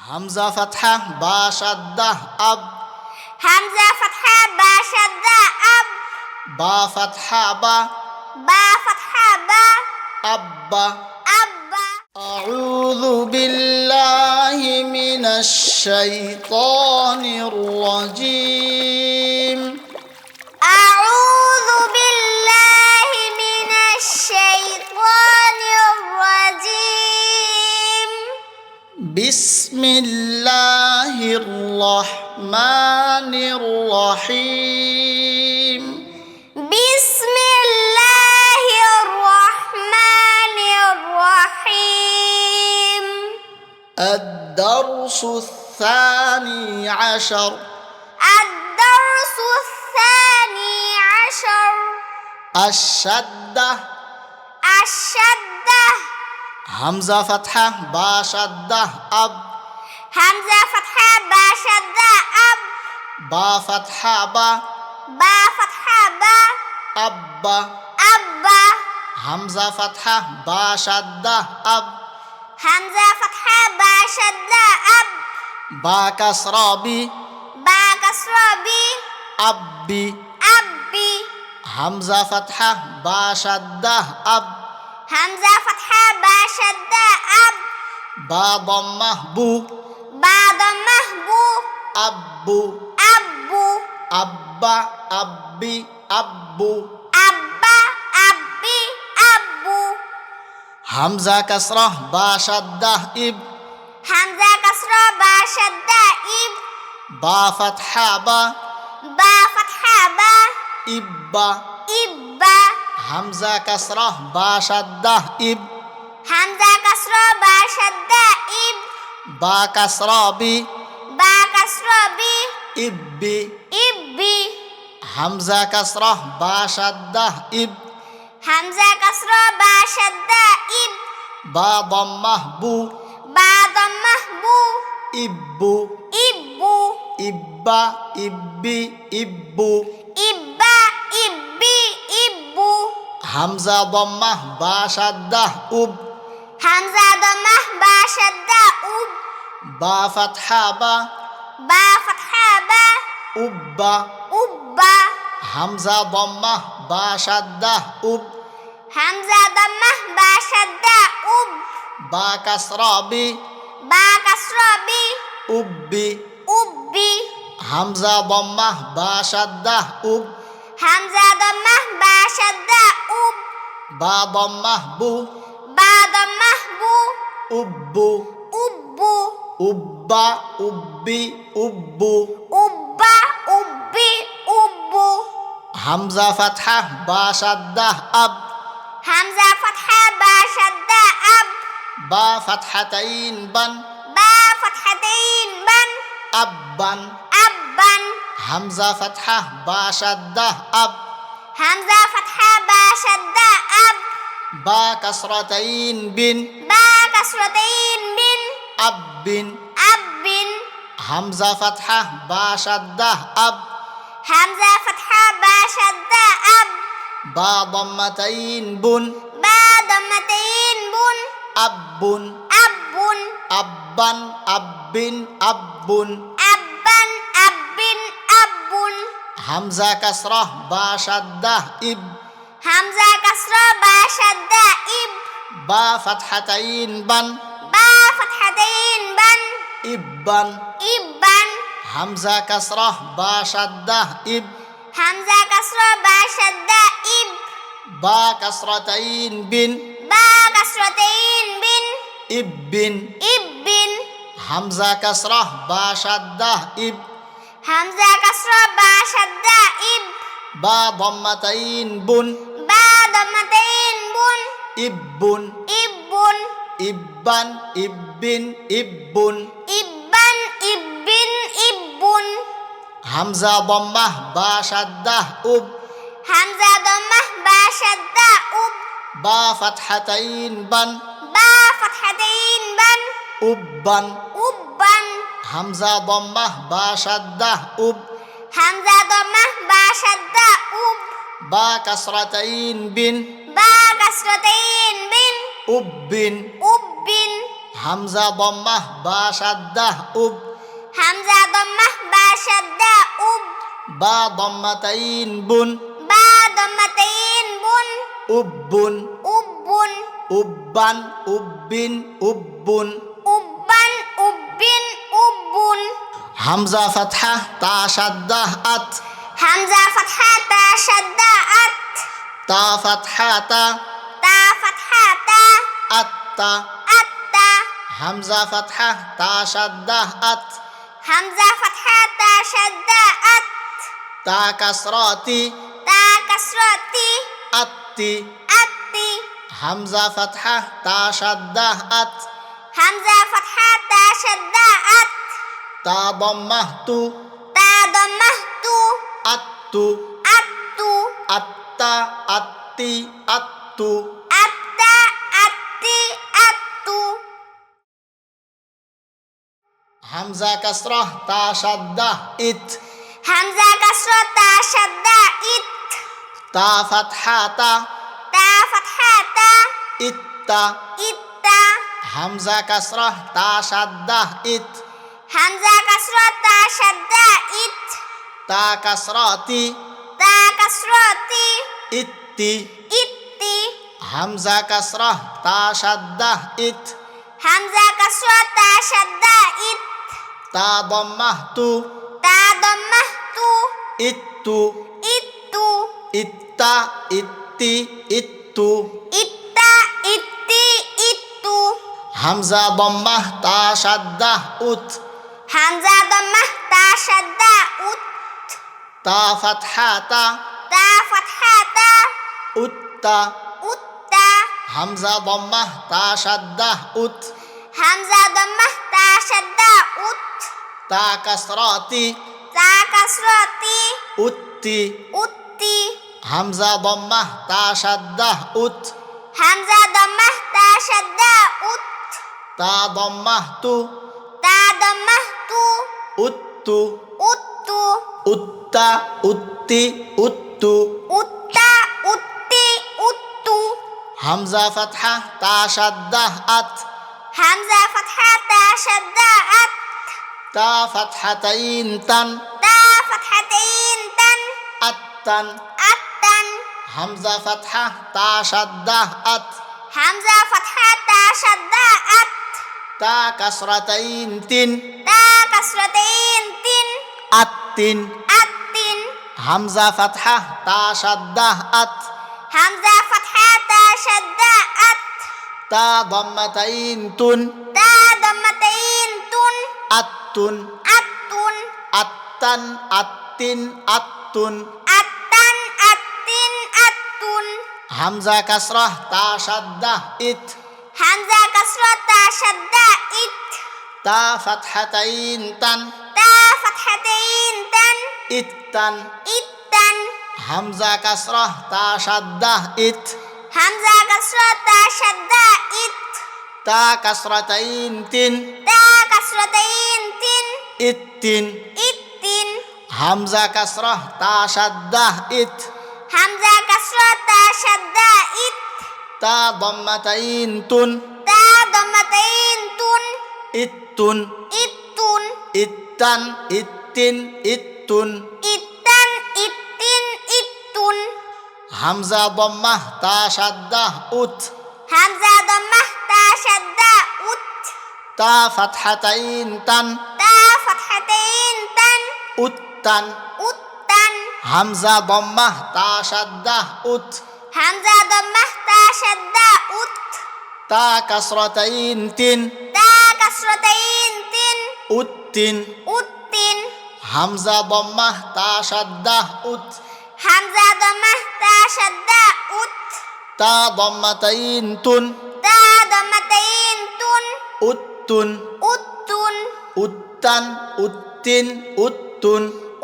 হামজা ফাতহা বা শাদ্দা আব। হামজা ফাতহা বা শাদ্দা আব। বা ফাতহা বা। বা ফাতহা বা। আব্বা। আব্বা। আউযু বিল্লাহি মিনাশ শাইতানির রাজীম। আউযু বিল্লাহি মিনাশ শাইতানির রাজীম। বিসমিল্লাহির রহমানির রহিম। বিসমিল্লাহির রহমানির রহিম। الدرس الثاني عشر. الدرس الثاني عشر. الشدة. الشدة. همزة فتحة با شدة أب. همزة فتحة با شدة أب. با فتحة با. با فتحة با. أبا. أبا. همزة فتحة با شدة أب. همزة فتحة با شدة أب. با كسرة بي. با كسرة بي. أبي. أبي. همزة فتحة با شدة أب. همزة فتحة با شدة أب. با ضمة بو. با ضمة بو. أبو. أبو. أبا. أبي. أبو. أبا. أبي. أبو. همزة كسرة با شدة إب. همزة كسرة با شدة إب. با فتحة با. با فتحة با. إبا. إبا. همزة كسرة با شدة إب. همزة كسرة با شدة إب. با كسرة بي. با كسرة بي. إبي. إبي. همزة كسرة با شدة إب. همزة كسرة با شدة إب. با ضمة بو. با ضمة بو. إبو. إبو. إبا. إبي. إبو. إبا. إبي. إبو. همزة ضمة با شدة أب. همزة ضمة با شدة أب. با فتحة با. با فتحة با. أبا. أبا. همزة ضمة با شدة أب. همزة ضمة با شدة أب. با كسرة بي. با كسرة بي. أبي. أبي. همزة ضمة با شدة أب. همزة ضمة با شدة أب. با ضمة بو. با ضمة بو. أبو. أبو. أبا. أبي. أبو. أبا. أبي. أبو. همزة فتحة با شدة أب. همزة فتحة با شدة أب. با فتحتين بن. با فتحتين بن. أبا. أبا. همزة فتحة با شدة أب. همزة فتحة با شدة أب. با كسرتين بن. با كسرتين بن. أب. أب. همزة فتحة با شدة أب. همزة فتحة با شدة أب. با ضمتين بن. با ضمتين بن. أب. أب. أبا. أب. أب. أبا. أب. أب. همزة كسرة با شدة إب. همزة كسرة با شدة إب. با فتحتين بن. با فتحتين بن. إبا. إبا. همزة كسرة با شدة إب. همزة كسرة با شدة إب. با كسرتين بن. با كسرتين بن. إب. إب. همزة كسرة با شدة إب. همزة كسرة با شدة إب. با ضمتين بن. با ضمتين بن. إب. إب. إبا. إب. إب. إبا. إب. إب. همزة ضمة با شدة أب. همزة ضمة با شدة أب. با فتحتين بن. با فتحتين بن. أبا. أبا. همزة ضمة با شدة أب. همزة ضمة با شدة أب. با كسرتين بن. با كسرتين بن. أب. أب. হামজা দম্মাহ বা শাদ্দাহ উব হামজা দম্মাহ বা শাদ্দা উব বা দম্মাতাইন বুন বা দম্মাতাইন বুন উব্বুন উব্বুন উব্বান উব্বিন উব্বুন উব্বান উব্বিন উব্বুন হামজা ফাতহা তা শাদ্দাহ আত হামজা ফাতহা তা শাদ্দা আত তা ফাতহা তা তা ফাতহা তা আত্তা আত্তা হামজা ফাতহা তা শাদ্দাহ আত হামজা ফাতহা তা শাদ্দা আত তা কাসরাতি তা কাসরাতি আত্তি আত্তি হামজা ফাতহা তা শাদ্দাহ আত হামজা ফাতহা তা শাদ্দা আত তা দম্মাহ তু তা দম্মাহ তু আত্তু আত্তু আত্তা আত্তি আত্তু আত্তা আত্তি আত্তু হামজা কাসরাহ তা শাদ্দাহ ইত হামজা কাসরা তা শাদ্দা ইত তা ফাতহা তা তা ফাতহা তা ইত্তা ইত্তা হামজা কাসরাহ তা শাদ্দাহ ইত হামজা কাসরা তা শাদ্দা ইত তা কাসরাতি তা কাসরাতি ইত্তি ইত্তি হামজা কাসরাহ তা শাদ্দাহ ইত হামজা কাসরা তা শাদ্দা ইত তা দম্মাহ তু তা দম্মাহ তু ইত্তু ইত্তু ইত্তা ইত্তি ইত্তু ইত্তা ইত্তি ইত্তু হামজা দম্মাহ তা শাদ্দাহ উত হামজা দম্মাহ তা শাদ্দা উত তা ফাতহা তা তা ফাতহা তা উত্তা উত্তা হামজা দম্মাহ তা শাদ্দাহ উত হামজা দম্মাহ তা শাদ্দা উত তা কাসরাতি তা কাসরাতি উত্তি উত্তি হামজা দম্মাহ তা শাদ্দাহ উত হামজা দম্মাহ তা শাদ্দা উত তা দম্মাহ তু তা দম্মাহ তু উত্তু উত্তু উত্তা উত্তি উত্তু উত্তা উত্তি উত্তু হামজা ফাতহা তা শাদ্দাহ আত হামজা ফাতহা তা শাদ্দা আত তা ফাতহাতাইন তান তা ফাতহাতাইন তান আত্তান আত্তান হামজা ফাতহা তা শাদ্দাহ আত হামজা ফাতহা তা শাদ্দা আত তা কাসরাতাইন তিন তা কাসরাতাইন তিন আত্তিন আত্তিন হামজা ফাতহা তা শাদ্দাহ আত হামজা ফাতহা তা শাদ্দা আত তা দম্মাতাইন তুন তা দম্মাতাইন তুন আত্তুন আত্তুন আত্তান আত্তিন আত্তুন আত্তান আত্তিন আত্তুন হামজা কাসরাহ তা শাদ্দাহ ইত হামজা কাসরা তা শাদ্দা ইত তা ফাতহাতাইন তান তা ফাতহাতাইন তান ইত্তান ইত্তান হামজা কাসরাহ তা শাদ্দাহ ইত হামজা কাসরা তা শাদ্দা ইত তা কাসরাতাইন তিন তা কাসরাতাইন তিন ইত্তিন ইত্তিন হামজা কাসরাহ তা শাদ্দাহ ইত হামজা কাসরা তা শাদ্দা ইত তা দম্মাতাইন তুন তা দম্মাতাইন তুন ইত্তুন ইত্তুন ইত্তান ইত্তিন ইত্তুন ইত্তান ইত্তিন ইত্তুন হামজা দম্মাহ তা শাদ্দাহ উত হামজা দম্মাহ তা শাদ্দা উত তা ফাতহাতাইন তান তা ফাতহাতাইন তান উত্তান উত্তান হামজা দম্মাহ তা শাদ্দাহ উত হামজা দম্মাহ তা শাদ্দা উত তা কাসরাতাইন তিন তা কাসরাতাইন তিন উত্তিন উত্তিন হামজা দম্মাহ তা শাদ্দাহ উত হামজা দম্মাহ তা শাদ্দা উত তা দম্মাতাইন তুন তা দম্মাতাইন তুন উত্তুন উত্তুন উত্তান উত্তিন উত্তুন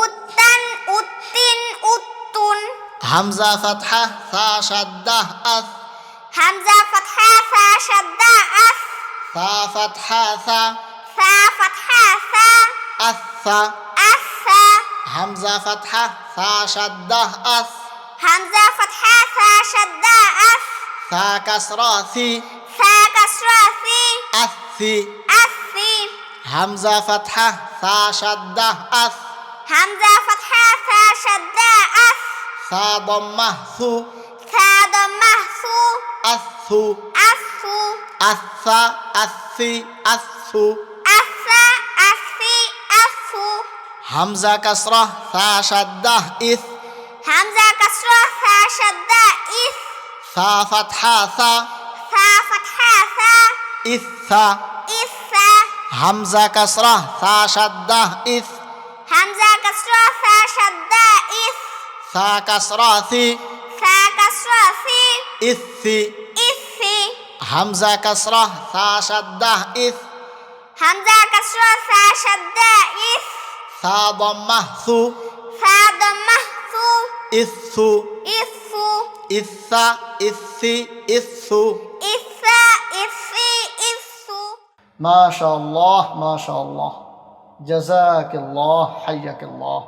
উত্তান উত্তিন উত্তুন হামজা ফাতহা সা শাদ্দাহ আস হামজা ফাতহা সা শাদ্দা আস সা ফাতহা সা সা ফাতহা সা আসা আসা হামজা ফাতহা সা শাদ্দাহ আস হামজা ফাতহা সা শাদ্দা আস সা কাসরা সি সা কাসরা সি আস আসি আসি হামজা ফাতহা সা শাদ্দা আস হামজা ফাতহা সা শাদ্দা আস সা দাম্মা সু সা দাম্মাহ সু আসু আসু আসা আসি আসু আসা আসি আসু হামজা কাসরা সা শাদ্দা ইস হামজা কাসরা সা শাদ্দা ইস সা ফাতহা সা সা ফাতহা সা ইসা ইসা হামজা কাসরা সা শাদ্দা ইস হামজা কাসরা সা শাদ্দা ইস সা কাসরা সি সা কাসরা সি ইসি ইসি হামজা কাসরা সা শাদ্দা ইস হামজা কাসরা সা শাদ্দা ইস সা দাম্মা সু সা দাম্মাহ সু ইসু ইসু ইসা ইসি ইসু ইসা ইসি ইসু ما شاء الله ما شاء الله جزاك الله حياك الله